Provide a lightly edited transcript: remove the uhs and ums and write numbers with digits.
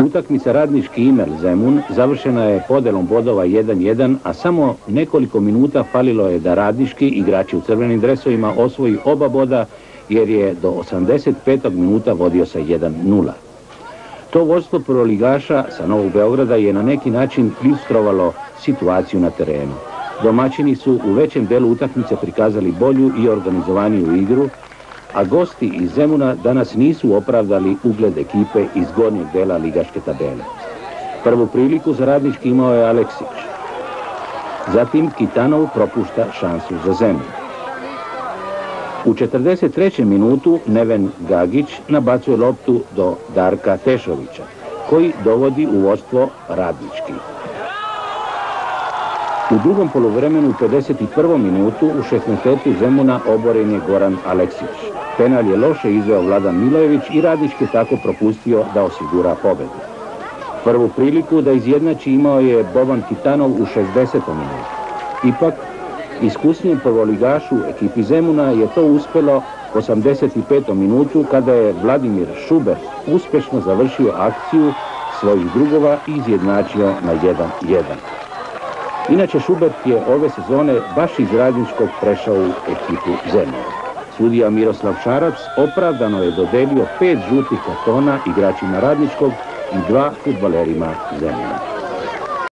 Utakmica Radnički Imel Zemun završena je podelom bodova 1-1, a samo nekoliko minuta falilo je da Radnički, igrači u crvenim dresovima, osvoji oba boda jer je do 85. minuta vodio sa 1-0. To vodstvo prvoligaša sa Novog Beograda je na neki način ilustrovalo situaciju na terenu. Domaćini su u većem delu utakmice prikazali bolju i organizovaniju igru, a gosti iz Zemuna danas nisu opravdali ugled ekipe iz gornjeg dela ligaške tabele. Prvu priliku za Radnički imao je Aleksić. Zatim Kitanov propušta šansu za Zemun. U 43. minutu Neven Gagić nabacuje loptu do Darka Tešovića, koji dovodi u vodstvo Radnički. U drugom poluvremenu u 51. minutu u 16. Zemuna oboren je Goran Aleksić. Penal je loše izveo Vladan Milojević i Radnički je tako propustio da osigura pobedu. Prvu priliku da izjednači imao je Boban Kitanov u 60. minutu. Ipak, iskusnijem prvoligašu ekipi Zemuna je to uspjelo u 85. minutu kada je Vladimir Šubert uspješno završio akciju svojih drugova i izjednačio na 1-1. Inače, Šubert je ove sezone baš iz Radničkog prešao u ekipu Zemuna. Sudija Miroslav Šarac opravdano je dodelio 5 žutih kartona igračima Radničkog i 2 fudbalerima Zemuna.